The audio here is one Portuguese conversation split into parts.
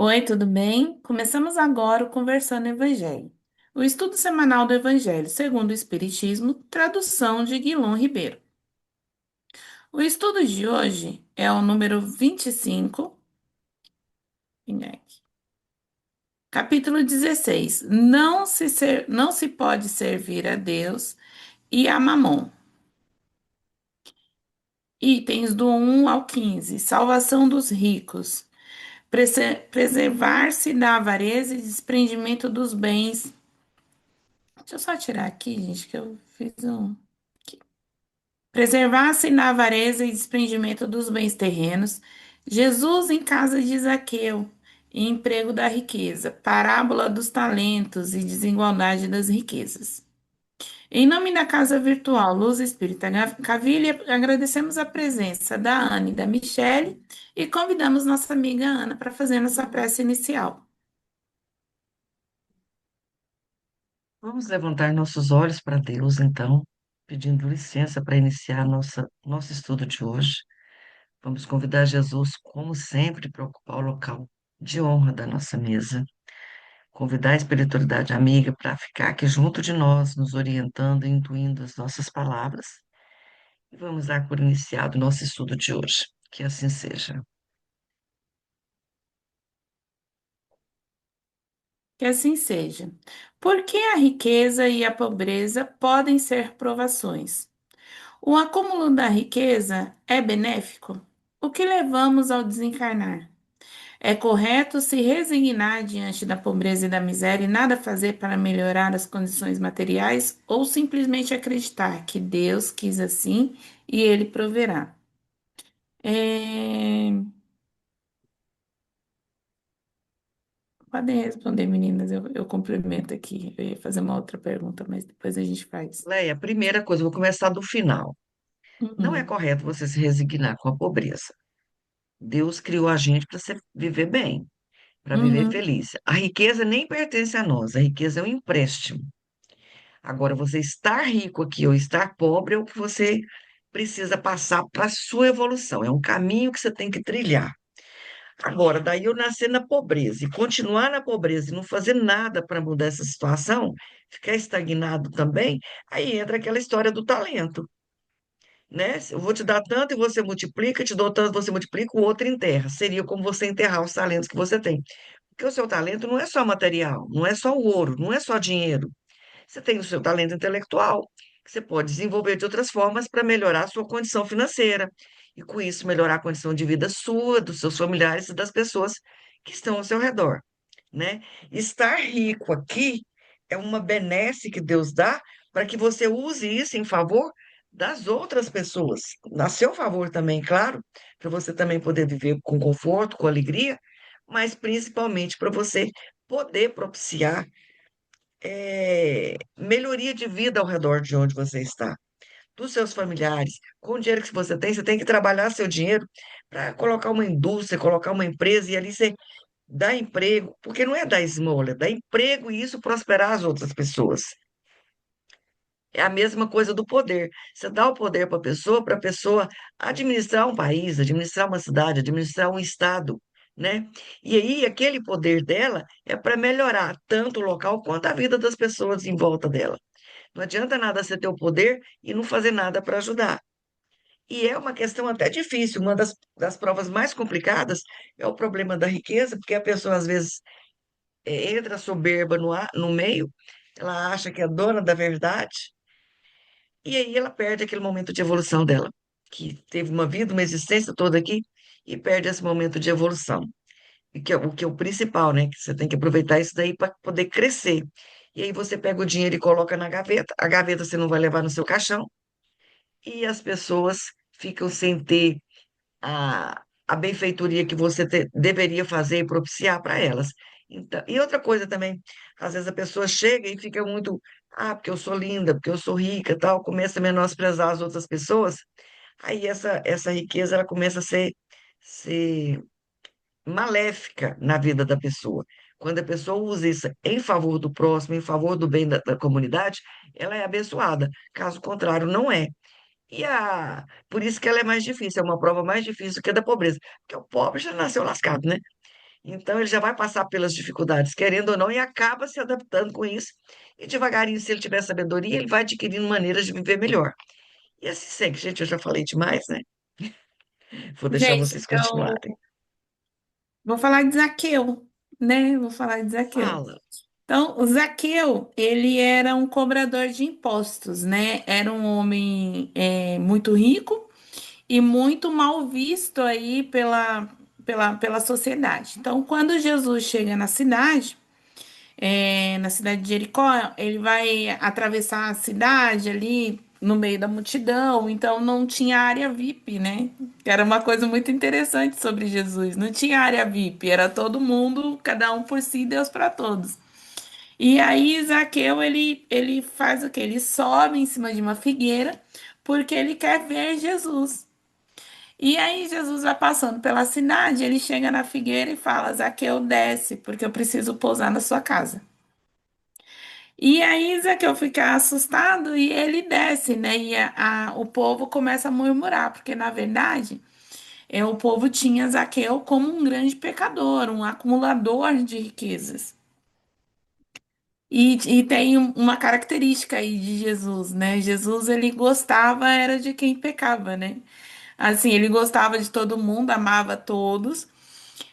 Oi, tudo bem? Começamos agora o Conversando Evangelho. O estudo semanal do Evangelho segundo o Espiritismo, tradução de Guilom Ribeiro. O estudo de hoje é o número 25, capítulo 16. Não se pode servir a Deus e a Mamon. Itens do 1 ao 15. Salvação dos ricos. Preservar-se da avareza e desprendimento dos bens. Deixa eu só tirar aqui, gente, que eu fiz um. Preservar-se na avareza e desprendimento dos bens terrenos. Jesus em casa de Zaqueu, e emprego da riqueza. Parábola dos talentos e desigualdade das riquezas. Em nome da Casa Virtual Luz Espírita Cavilha, agradecemos a presença da Ana e da Michele e convidamos nossa amiga Ana para fazer nossa prece inicial. Vamos levantar nossos olhos para Deus, então, pedindo licença para iniciar nosso estudo de hoje. Vamos convidar Jesus, como sempre, para ocupar o local de honra da nossa mesa. Convidar a espiritualidade amiga para ficar aqui junto de nós, nos orientando e intuindo as nossas palavras. E vamos dar por iniciado o nosso estudo de hoje. Que assim seja. Que assim seja. Por que a riqueza e a pobreza podem ser provações? O acúmulo da riqueza é benéfico? O que levamos ao desencarnar? É correto se resignar diante da pobreza e da miséria e nada fazer para melhorar as condições materiais ou simplesmente acreditar que Deus quis assim e Ele proverá? É, Podem responder, meninas, eu complemento aqui. Eu ia fazer uma outra pergunta, mas depois a gente faz. Leia, primeira coisa, eu vou começar do final. Não é Uhum, correto você se resignar com a pobreza. Deus criou a gente para viver bem, para viver uhum. feliz. A riqueza nem pertence a nós, a riqueza é um empréstimo. Agora, você estar rico aqui ou estar pobre é o que você precisa passar para a sua evolução, é um caminho que você tem que trilhar. Agora, daí eu nascer na pobreza e continuar na pobreza e não fazer nada para mudar essa situação, ficar estagnado também, aí entra aquela história do talento, né? Eu vou te dar tanto e você multiplica, te dou tanto, você multiplica, o outro enterra. Seria como você enterrar os talentos que você tem. Porque o seu talento não é só material, não é só o ouro, não é só dinheiro. Você tem o seu talento intelectual, que você pode desenvolver de outras formas para melhorar a sua condição financeira. E com isso, melhorar a condição de vida sua, dos seus familiares e das pessoas que estão ao seu redor, né? Estar rico aqui é uma benesse que Deus dá para que você use isso em favor das outras pessoas, a seu favor também, claro, para você também poder viver com conforto, com alegria, mas principalmente para você poder propiciar melhoria de vida ao redor de onde você está, dos seus familiares. Com o dinheiro que você tem que trabalhar seu dinheiro para colocar uma indústria, colocar uma empresa e ali você dá emprego, porque não é dar esmola, é dar emprego e isso prosperar as outras pessoas. É a mesma coisa do poder. Você dá o poder para a pessoa administrar um país, administrar uma cidade, administrar um estado, né? E aí, aquele poder dela é para melhorar tanto o local quanto a vida das pessoas em volta dela. Não adianta nada você ter o poder e não fazer nada para ajudar. E é uma questão até difícil. Uma das provas mais complicadas é o problema da riqueza, porque a pessoa, às vezes, entra soberba no meio, ela acha que é dona da verdade, e aí ela perde aquele momento de evolução dela, que teve uma vida, uma existência toda aqui, e perde esse momento de evolução. E que é o principal, né? Que você tem que aproveitar isso daí para poder crescer. E aí você pega o dinheiro e coloca na gaveta, a gaveta você não vai levar no seu caixão, e as pessoas ficam sem ter a benfeitoria que você deveria fazer e propiciar para elas. Então, e outra coisa também, às vezes a pessoa chega e fica muito, porque eu sou linda, porque eu sou rica, tal, começa a menosprezar as outras pessoas, aí essa riqueza ela começa a ser maléfica na vida da pessoa. Quando a pessoa usa isso em favor do próximo, em favor do bem da comunidade, ela é abençoada. Caso contrário, não é. Por isso que ela é mais difícil, é uma prova mais difícil que a da pobreza. Porque o pobre já nasceu lascado, né? Então, ele já vai passar pelas dificuldades, querendo ou não, e acaba se adaptando com isso. E devagarinho, se ele tiver sabedoria, ele vai adquirindo maneiras de viver melhor. E assim segue. Gente, eu já falei demais, né? Vou deixar Gente, vocês eu continuarem. vou falar de Zaqueu, né? Vou falar de Zaqueu. Fala. Então, o Zaqueu, ele era um cobrador de impostos, né? Era um homem muito rico e muito mal visto aí pela sociedade. Então, quando Jesus chega na cidade de Jericó, ele vai atravessar a cidade ali no meio da multidão, então não tinha área VIP, né? Que era uma coisa muito interessante sobre Jesus. Não tinha área VIP, era todo mundo, cada um por si, Deus para todos. E aí, Zaqueu, ele faz o quê? Ele sobe em cima de uma figueira porque ele quer ver Jesus. E aí, Jesus vai passando pela cidade, ele chega na figueira e fala: Zaqueu, desce, porque eu preciso pousar na sua casa. E aí, Zaqueu fica assustado e ele desce, né? E o povo começa a murmurar, porque na verdade, o povo tinha Zaqueu como um grande pecador, um acumulador de riquezas. E tem uma característica aí de Jesus, né? Jesus, ele gostava era de quem pecava, né? Assim, ele gostava de todo mundo, amava todos,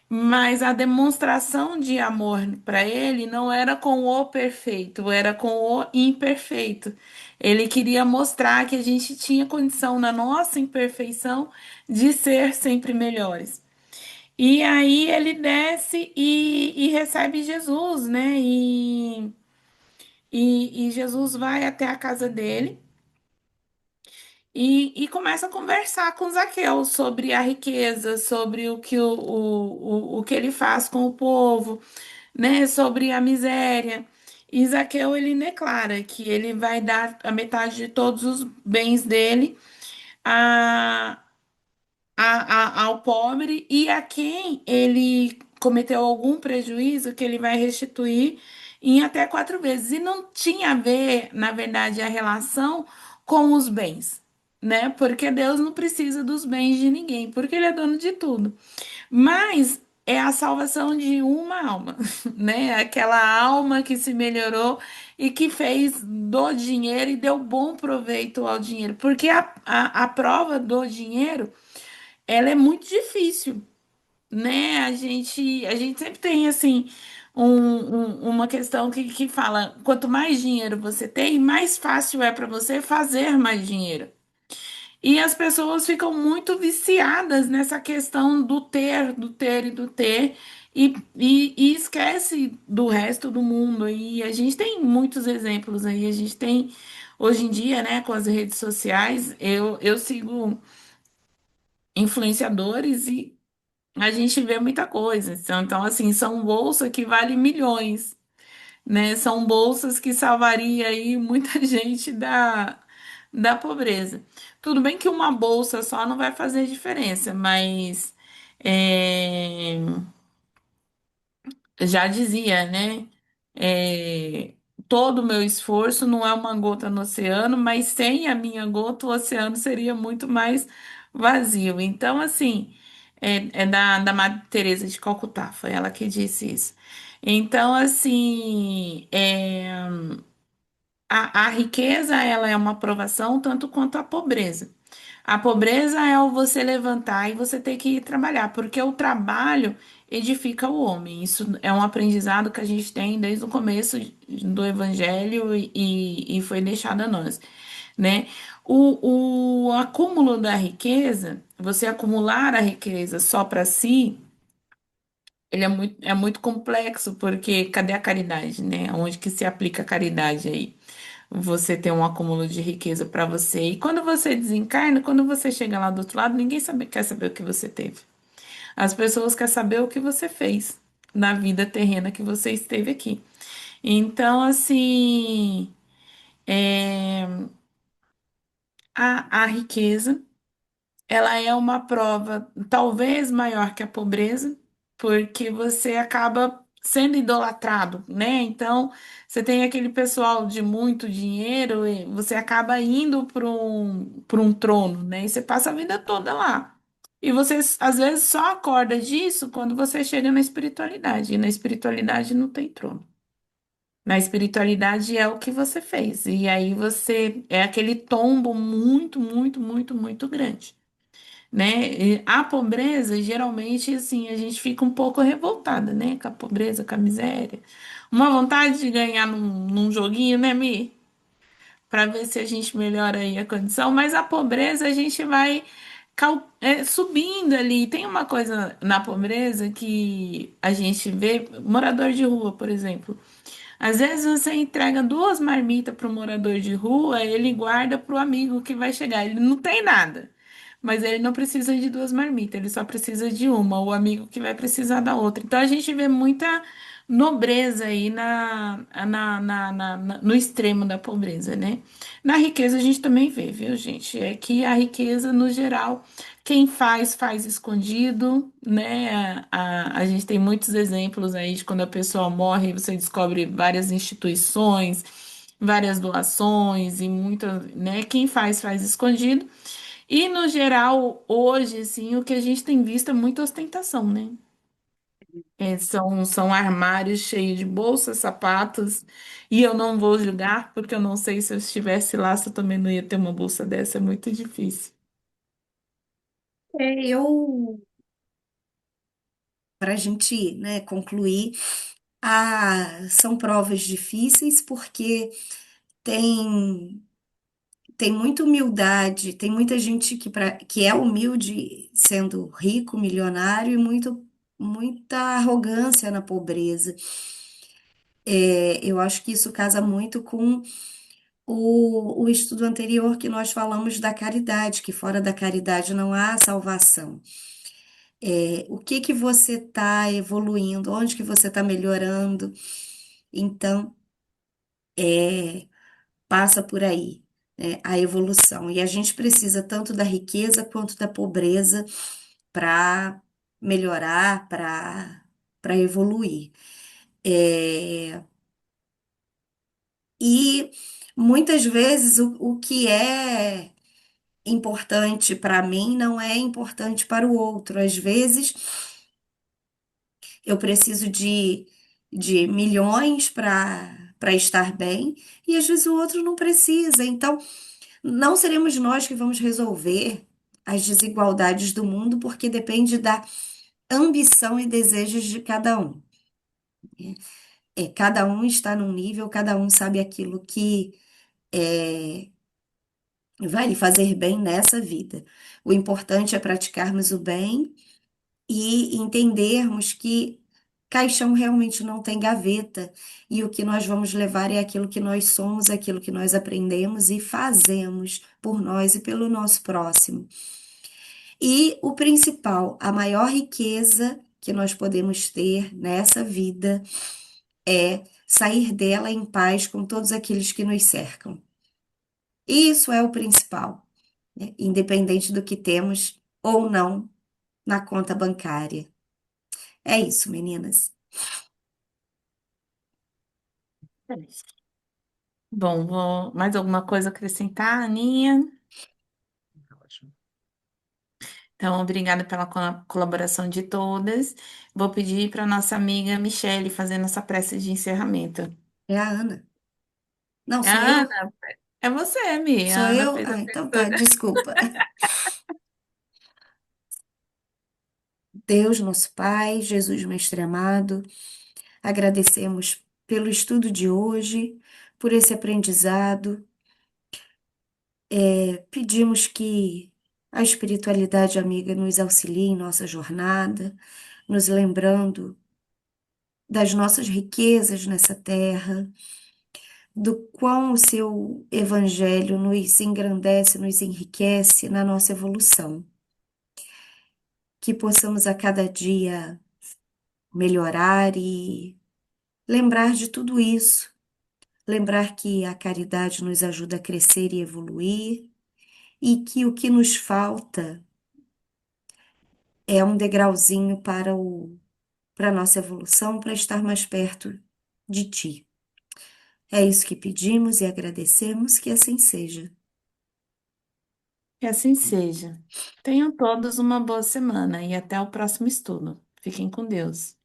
mas a demonstração de amor para ele não era com o perfeito, era com o imperfeito. Ele queria mostrar que a gente tinha condição, na nossa imperfeição, de ser sempre melhores. E aí ele desce e recebe Jesus, né? E Jesus vai até a casa dele e começa a conversar com Zaqueu sobre a riqueza, sobre o que, o que ele faz com o povo, né? Sobre a miséria. E Zaqueu, ele declara que ele vai dar a metade de todos os bens dele ao pobre e a quem ele cometeu algum prejuízo que ele vai restituir em até 4 vezes. E não tinha a ver, na verdade, a relação com os bens, né? Porque Deus não precisa dos bens de ninguém, porque Ele é dono de tudo. Mas é a salvação de uma alma, né? Aquela alma que se melhorou e que fez do dinheiro e deu bom proveito ao dinheiro. Porque a prova do dinheiro ela é muito difícil, né? A gente sempre tem assim uma questão que fala: quanto mais dinheiro você tem, mais fácil é para você fazer mais dinheiro. E as pessoas ficam muito viciadas nessa questão do ter, do ter e do ter, e esquece do resto do mundo. E a gente tem muitos exemplos aí. A gente tem, hoje em dia, né, com as redes sociais, eu sigo influenciadores e a gente vê muita coisa. Então, assim, são bolsas que valem milhões, né? São bolsas que salvaria aí muita gente da pobreza. Tudo bem que uma bolsa só não vai fazer diferença, mas é, já dizia, né? É, todo o meu esforço não é uma gota no oceano, mas sem a minha gota, o oceano seria muito mais vazio. Então, assim, é da Madre Teresa de Calcutá, foi ela que disse isso. Então, assim, a riqueza, ela é uma provação tanto quanto a pobreza. A pobreza é o você levantar e você ter que ir trabalhar, porque o trabalho edifica o homem. Isso é um aprendizado que a gente tem desde o começo do evangelho e foi deixado a nós, né? O acúmulo da riqueza, você acumular a riqueza só para si, ele é muito complexo, porque cadê a caridade, né? Onde que se aplica a caridade aí? Você ter um acúmulo de riqueza para você. E quando você desencarna, quando você chega lá do outro lado, ninguém quer saber o que você teve. As pessoas querem saber o que você fez na vida terrena que você esteve aqui. Então, assim, é, a riqueza, ela é uma prova talvez maior que a pobreza, porque você acaba sendo idolatrado, né? Então, você tem aquele pessoal de muito dinheiro e você acaba indo para um trono, né? E você passa a vida toda lá. E você às vezes só acorda disso quando você chega na espiritualidade. E na espiritualidade não tem trono. Na espiritualidade é o que você fez. E aí você é aquele tombo muito, muito, muito, muito grande, né? E a pobreza, geralmente, assim, a gente fica um pouco revoltada, né? Com a pobreza, com a miséria. Uma vontade de ganhar num joguinho, né, Mi? Para ver se a gente melhora aí a condição, mas a pobreza a gente vai subindo ali. Tem uma coisa na pobreza que a gente vê, morador de rua, por exemplo. Às vezes você entrega duas marmitas para o morador de rua, ele guarda para o amigo que vai chegar. Ele não tem nada, mas ele não precisa de duas marmitas, ele só precisa de uma, o amigo que vai precisar da outra. Então a gente vê muita nobreza aí no extremo da pobreza, né? Na riqueza a gente também vê, viu, gente? É que a riqueza, no geral, quem faz, faz escondido, né? A gente tem muitos exemplos aí de quando a pessoa morre, você descobre várias instituições, várias doações e muita, né? Quem faz, faz escondido. E no geral, hoje, assim, o que a gente tem visto é muita ostentação, né? São armários cheios de bolsas, sapatos, e eu não vou julgar, porque eu não sei se eu estivesse lá, se eu também não ia ter uma bolsa dessa, é muito difícil. Para a gente, né, concluir, são provas difíceis porque tem, tem muita humildade, tem muita gente que é humilde sendo rico, milionário, e muita arrogância na pobreza. Eu acho que isso casa muito com o estudo anterior que nós falamos da caridade, que fora da caridade não há salvação. O que que você está evoluindo, onde que você está melhorando. Então, passa por aí, né, a evolução. E a gente precisa tanto da riqueza quanto da pobreza para melhorar, para evoluir. É, e muitas vezes o que é importante para mim não é importante para o outro. Às vezes eu preciso de milhões para estar bem, e às vezes o outro não precisa. Então, não seremos nós que vamos resolver as desigualdades do mundo, porque depende da ambição e desejos de cada um. Cada um está num nível, cada um sabe aquilo que vai lhe fazer bem nessa vida. O importante é praticarmos o bem e entendermos que caixão realmente não tem gaveta, e o que nós vamos levar é aquilo que nós somos, aquilo que nós aprendemos e fazemos por nós e pelo nosso próximo. E o principal, a maior riqueza que nós podemos ter nessa vida é sair dela em paz com todos aqueles que nos cercam. Isso é o principal, né? Independente do que temos ou não na conta bancária. É isso, meninas. É isso. Bom, mais alguma coisa a acrescentar, Aninha? Ótimo. Então, obrigada pela colaboração de todas. Vou pedir para nossa amiga Michele fazer nossa prece de encerramento. É a Ana. Não, sou Ah, eu? é você, Mi. Sou A Ana eu? fez a Ah, então tá, abertura. desculpa. Deus, nosso Pai, Jesus, Mestre amado, agradecemos pelo estudo de hoje, por esse aprendizado. Pedimos que a espiritualidade amiga nos auxilie em nossa jornada, nos lembrando das nossas riquezas nessa terra, do quão o seu evangelho nos engrandece, nos enriquece na nossa evolução. Que possamos a cada dia melhorar e lembrar de tudo isso. Lembrar que a caridade nos ajuda a crescer e evoluir, e que o que nos falta é um degrauzinho para a nossa evolução, para estar mais perto de ti. É isso que pedimos e agradecemos, que assim seja. E assim seja. Tenham todos uma boa semana e até o próximo estudo. Fiquem com Deus.